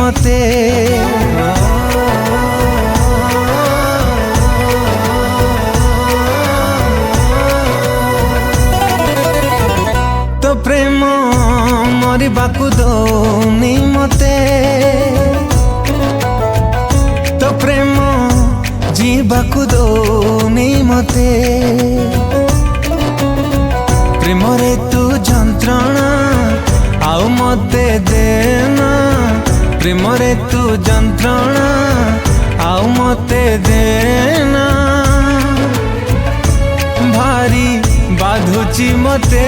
मते तो प्रेम मरिबाकु दौनी मते तो प्रेम जीवाकु दौनी मते प्रेम रे तू जंत्रणा आउ मते देना प्रेम रे तू जंत्रणा आउ मते देना भारी बाधुची मते